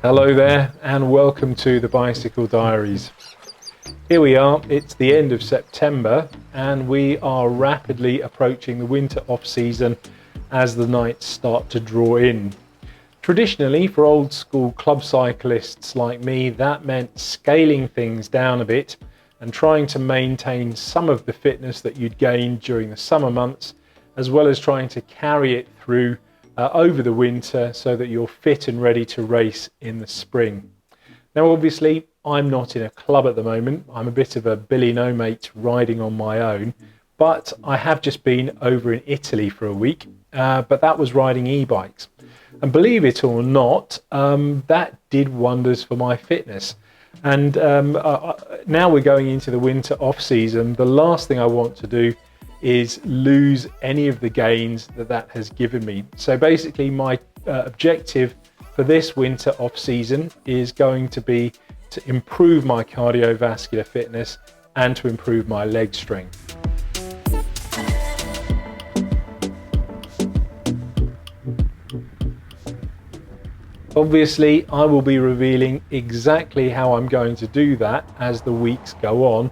Hello there and welcome to the Bicycle Diaries. Here we are, it's the end of September and we are rapidly approaching the winter off-season as the nights start to draw in. Traditionally, for old school club cyclists like me, that meant scaling things down a bit and trying to maintain some of the fitness that you'd gained during the summer months, as well as trying to carry it through over the winter so that you're fit and ready to race in the spring. Now obviously I'm not in a club at the moment, I'm a bit of a Billy No Mate riding on my own, but I have just been over in Italy for a week, but that was riding e-bikes. And believe it or not, that did wonders for my fitness. And now we're going into the winter off season, the last thing I want to do is lose any of the gains that has given me. So basically my objective for this winter off season is going to be to improve my cardiovascular fitness and to improve my leg strength. Obviously, I will be revealing exactly how I'm going to do that as the weeks go on.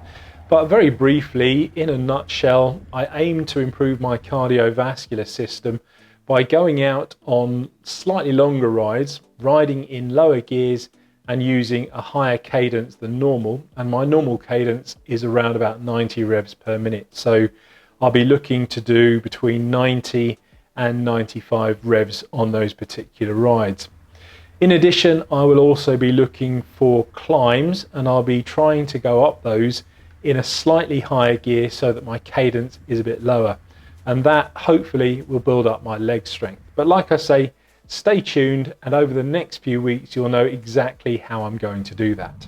But very briefly, in a nutshell, I aim to improve my cardiovascular system by going out on slightly longer rides, riding in lower gears and using a higher cadence than normal. And my normal cadence is around about 90 revs per minute. So I'll be looking to do between 90 and 95 revs on those particular rides. In addition, I will also be looking for climbs and I'll be trying to go up those in a slightly higher gear so that my cadence is a bit lower, and that hopefully will build up my leg strength. But like I say, stay tuned and over the next few weeks you'll know exactly how I'm going to do that.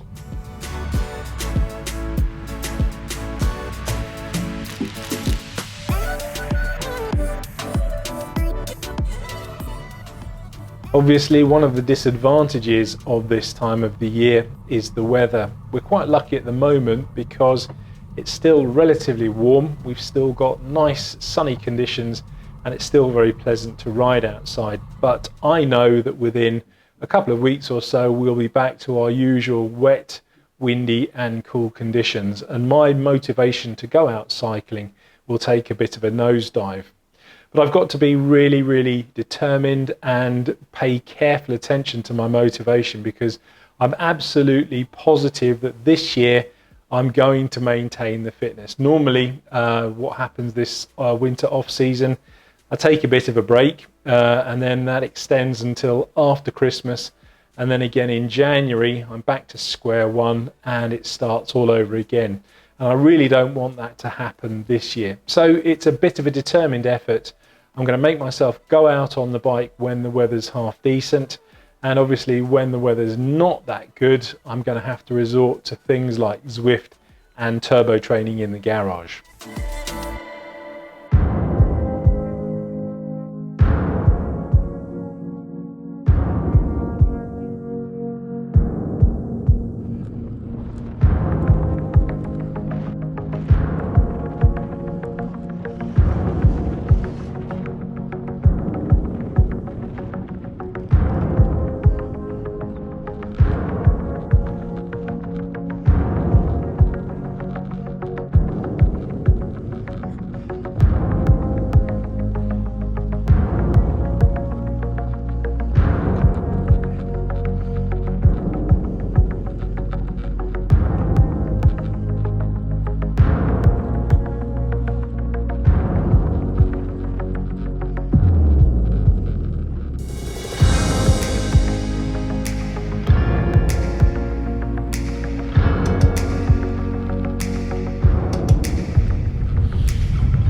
Obviously, one of the disadvantages of this time of the year is the weather. We're quite lucky at the moment because it's still relatively warm. We've still got nice sunny conditions and it's still very pleasant to ride outside. But I know that within a couple of weeks or so, we'll be back to our usual wet, windy and cool conditions. And my motivation to go out cycling will take a bit of a nosedive. But I've got to be really, really determined and pay careful attention to my motivation because I'm absolutely positive that this year I'm going to maintain the fitness. Normally, what happens this winter off season, I take a bit of a break and then that extends until after Christmas. And then again in January, I'm back to square one and it starts all over again. And I really don't want that to happen this year. So it's a bit of a determined effort. I'm going to make myself go out on the bike when the weather's half decent. And obviously when the weather's not that good, I'm going to have to resort to things like Zwift and turbo training in the garage.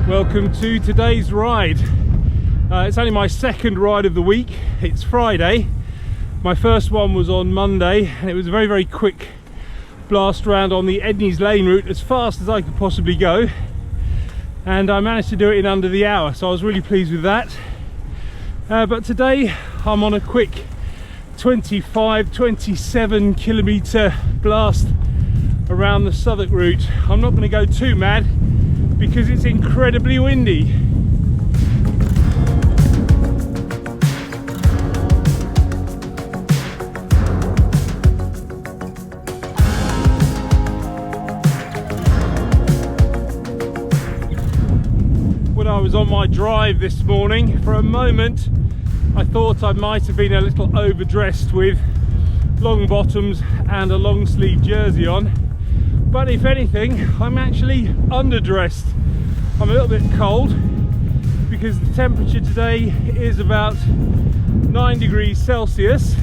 Welcome to today's ride. It's only my second ride of the week. It's Friday. My first one was on Monday and it was a very, very quick blast around on the Edney's Lane route as fast as I could possibly go. And I managed to do it in under the hour, so I was really pleased with that. But today I'm on a quick 27 kilometer blast around the Southwark route. I'm not going to go too mad because it's incredibly windy. was on my drive this morning, for a moment I thought I might have been a little overdressed with long bottoms and a long sleeve jersey on, but if anything I'm actually underdressed. I'm a little bit cold because the temperature today is about 9 degrees Celsius,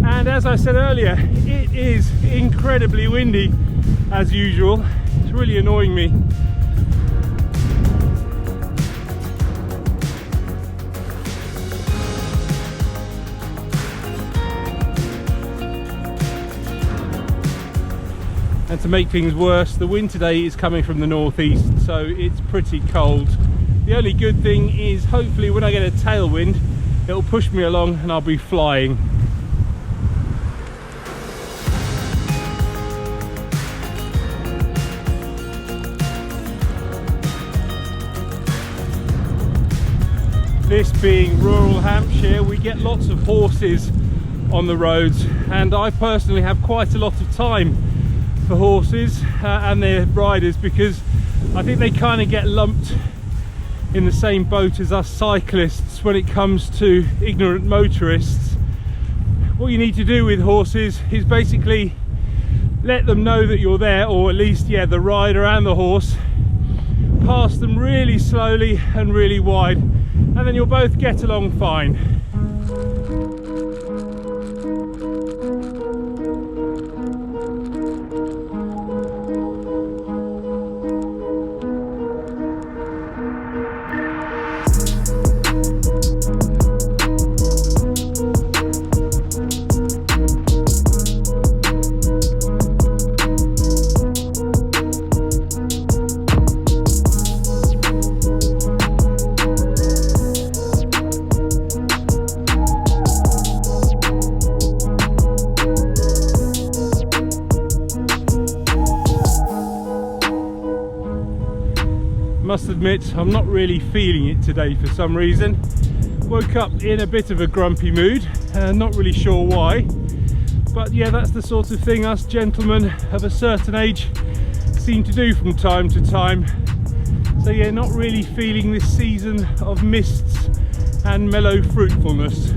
and as I said earlier, it is incredibly windy as usual. It's really annoying me. And to make things worse, the wind today is coming from the northeast, so it's pretty cold. The only good thing is hopefully when I get a tailwind, it'll push me along and I'll be flying. This being rural Hampshire, we get lots of horses on the roads, and I personally have quite a lot of time for horses and their riders, because I think they kind of get lumped in the same boat as us cyclists when it comes to ignorant motorists. What you need to do with horses is basically let them know that you're there, or at least, yeah, the rider and the horse. Pass them really slowly and really wide, and then you'll both get along fine. Must admit, I'm not really feeling it today for some reason. Woke up in a bit of a grumpy mood, not really sure why, but yeah, that's the sort of thing us gentlemen of a certain age seem to do from time to time. So yeah, not really feeling this season of mists and mellow fruitfulness.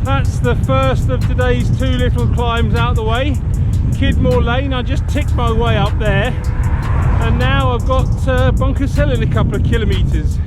That's the first of today's two little climbs out the way. Kidmore Lane, I just ticked my way up there, and now I've got Bunkers Hill in a couple of kilometres.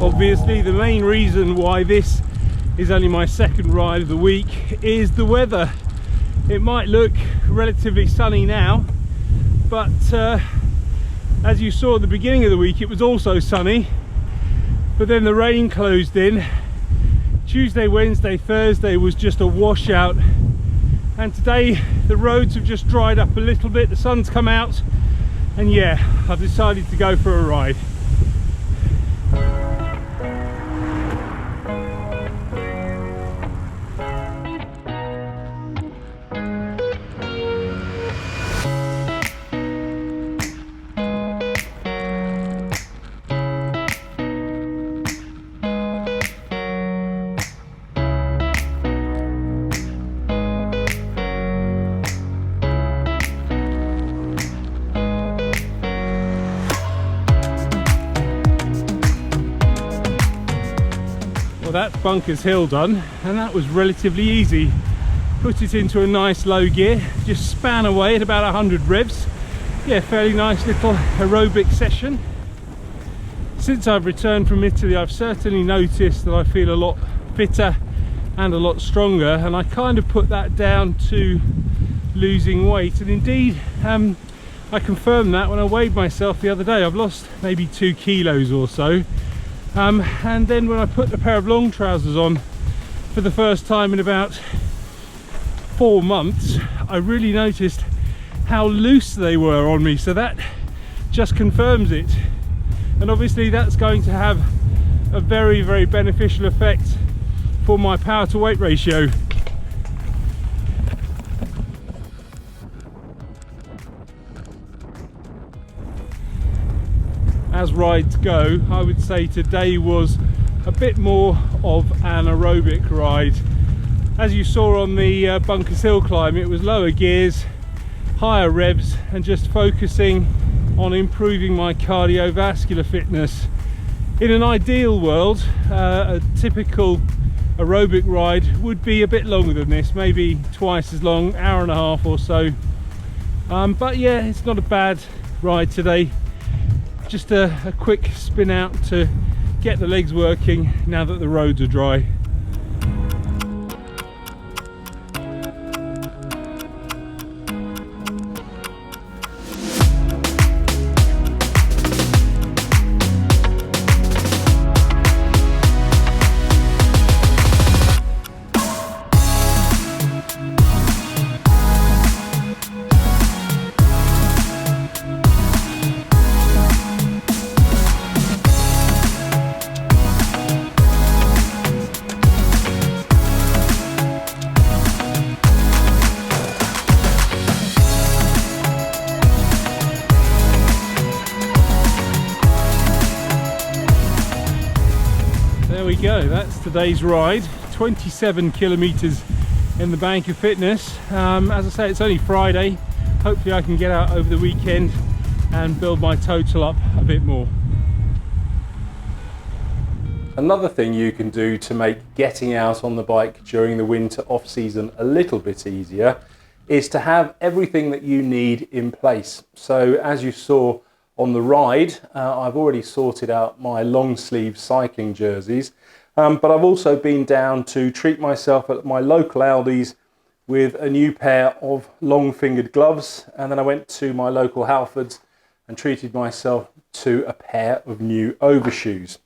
Obviously, the main reason why this is only my second ride of the week is the weather. It might look relatively sunny now, but as you saw at the beginning of the week, it was also sunny, but then the rain closed in. Tuesday, Wednesday, Thursday was just a washout, and today the roads have just dried up a little bit. The sun's come out, and yeah, I've decided to go for a ride. Well, that's Bunkers Hill done, and that was relatively easy. Put it into a nice low gear, just span away at about 100 revs. Yeah, fairly nice little aerobic session. Since I've returned from Italy, I've certainly noticed that I feel a lot fitter and a lot stronger, and I kind of put that down to losing weight. And indeed, I confirmed that when I weighed myself the other day. I've lost maybe 2 kilos or so. And then when I put a pair of long trousers on for the first time in about 4 months, I really noticed how loose they were on me. So that just confirms it. And obviously that's going to have a very, very beneficial effect for my power to weight ratio. As rides go, I would say today was a bit more of an aerobic ride. As you saw on the Bunkers Hill climb, it was lower gears, higher revs, and just focusing on improving my cardiovascular fitness. In an ideal world, a typical aerobic ride would be a bit longer than this, maybe twice as long, hour and a half or so. But yeah, it's not a bad ride today. Just a quick spin out to get the legs working now that the roads are dry. There we go, that's today's ride. 27 kilometers in the bank of fitness. As I say, it's only Friday. Hopefully I can get out over the weekend and build my total up a bit more. Another thing you can do to make getting out on the bike during the winter off season a little bit easier is to have everything that you need in place. So as you saw on the ride, I've already sorted out my long sleeve cycling jerseys, but I've also been down to treat myself at my local Aldi's with a new pair of long fingered gloves, and then I went to my local Halfords and treated myself to a pair of new overshoes.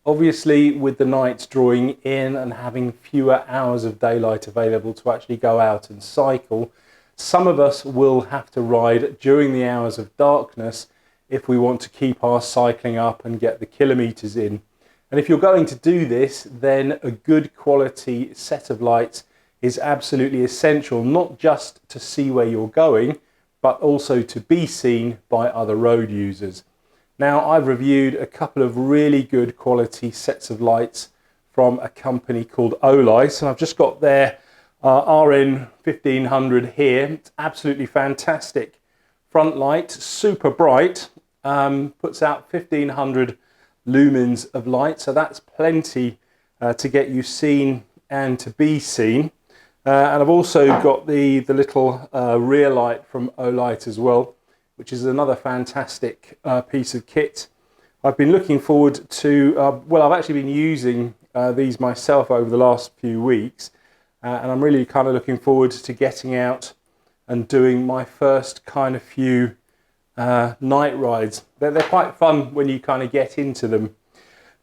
Obviously, with the nights drawing in and having fewer hours of daylight available to actually go out and cycle, some of us will have to ride during the hours of darkness if we want to keep our cycling up and get the kilometres in. And if you're going to do this, then a good quality set of lights is absolutely essential, not just to see where you're going, but also to be seen by other road users. Now, I've reviewed a couple of really good quality sets of lights from a company called Olight, and I've just got their RN 1500 here. It's absolutely fantastic front light, super bright, puts out 1500 lumens of light, so that's plenty to get you seen and to be seen. And I've also got the little rear light from Olight as well, which is another fantastic piece of kit. I've been looking forward to, well, I've actually been using these myself over the last few weeks, and I'm really kind of looking forward to getting out and doing my first kind of few night rides. They're quite fun when you kind of get into them.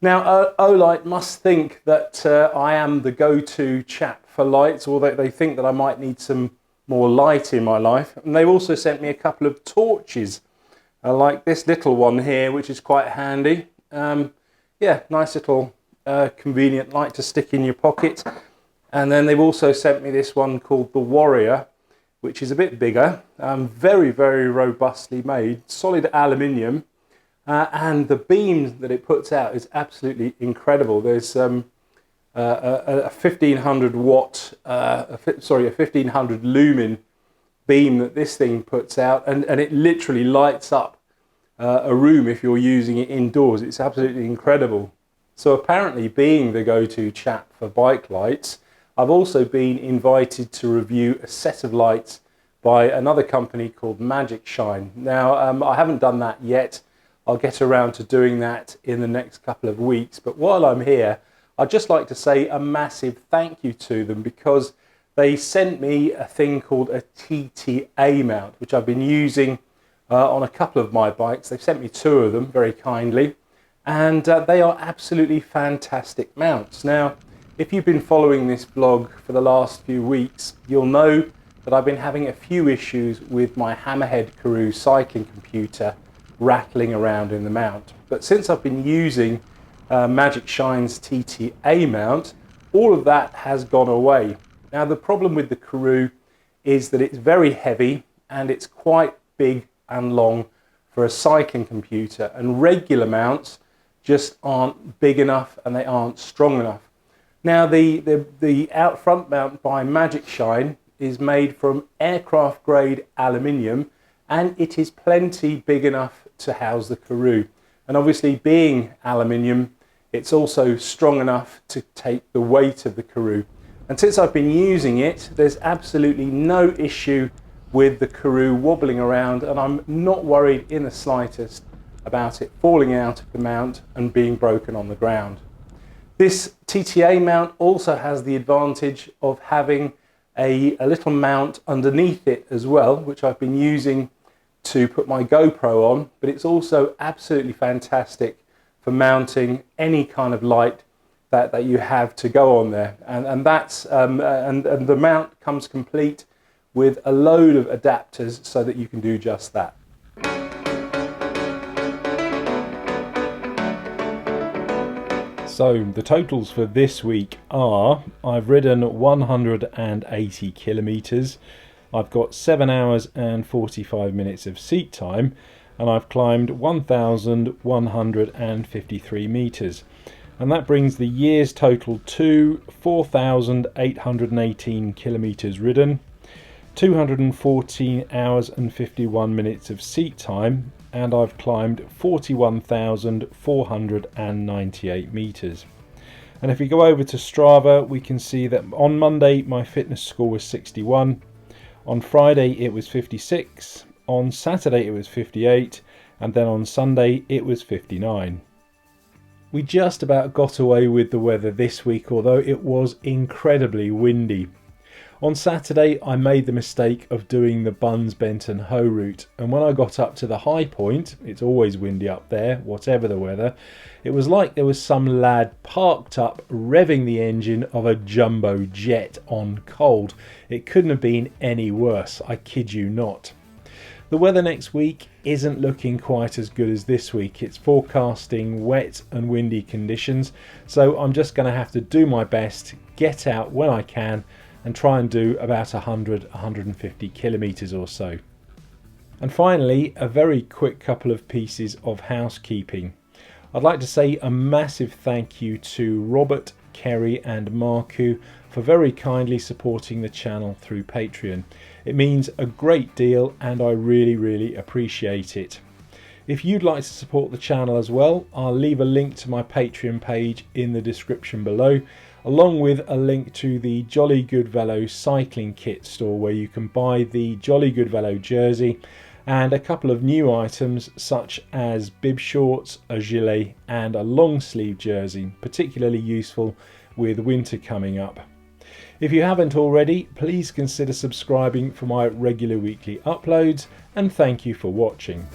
Now, Olight must think that I am the go-to chap for lights, or that they think that I might need some more light in my life. And they've also sent me a couple of torches, like this little one here, which is quite handy. Yeah, nice little convenient light to stick in your pocket. And then they've also sent me this one called the Warrior, which is a bit bigger, very, very robustly made, solid aluminium, and the beam that it puts out is absolutely incredible. There's a 1500 watt, a 1500 lumen beam that this thing puts out, and it literally lights up a room if you're using it indoors. It's absolutely incredible. So apparently, being the go-to chap for bike lights, I've also been invited to review a set of lights by another company called Magic Shine. Now, I haven't done that yet. I'll get around to doing that in the next couple of weeks. But while I'm here, I'd just like to say a massive thank you to them, because they sent me a thing called a TTA mount, which I've been using on a couple of my bikes. They've sent me 2 of them very kindly, and they are absolutely fantastic mounts. Now, if you've been following this vlog for the last few weeks, you'll know that I've been having a few issues with my Hammerhead Karoo cycling computer rattling around in the mount. But since I've been using Magic Shine's TTA mount, all of that has gone away. Now, the problem with the Karoo is that it's very heavy and it's quite big and long for a cycling computer, and regular mounts just aren't big enough and they aren't strong enough. Now, the out front mount by Magic Shine is made from aircraft grade aluminium, and it is plenty big enough to house the Karoo. And obviously, being aluminium, it's also strong enough to take the weight of the Karoo. And since I've been using it, there's absolutely no issue with the Karoo wobbling around, and I'm not worried in the slightest about it falling out of the mount and being broken on the ground. This TTA mount also has the advantage of having a little mount underneath it as well, which I've been using to put my GoPro on, but it's also absolutely fantastic for mounting any kind of light that you have to go on there, and the mount comes complete with a load of adapters so that you can do just that. So the totals for this week are: I've ridden 180 kilometers, I've got 7 hours and 45 minutes of seat time, and I've climbed 1,153 meters. And that brings the year's total to 4,818 kilometers ridden, 214 hours and 51 minutes of seat time, and I've climbed 41,498 meters. And if we go over to Strava, we can see that on Monday my fitness score was 61, on Friday it was 56, on Saturday it was 58, and then on Sunday it was 59. We just about got away with the weather this week, although it was incredibly windy. On Saturday I made the mistake of doing the Buns Benton Hoe route, and when I got up to the high point, it's always windy up there whatever the weather, it was like there was some lad parked up revving the engine of a jumbo jet on cold. It couldn't have been any worse, I kid you not. The weather next week isn't looking quite as good as this week. It's forecasting wet and windy conditions, so I'm just going to have to do my best, get out when I can, and try and do about 150 kilometers or so. And finally, a very quick couple of pieces of housekeeping. I'd like to say a massive thank you to Robert, Kerry and Marku for very kindly supporting the channel through Patreon. It means a great deal and I really appreciate it. If you'd like to support the channel as well, I'll leave a link to my Patreon page in the description below, along with a link to the Jolly Good Velo cycling kit store where you can buy the Jolly Good Velo jersey and a couple of new items such as bib shorts, a gilet and a long sleeve jersey, particularly useful with winter coming up. If you haven't already, please consider subscribing for my regular weekly uploads, and thank you for watching.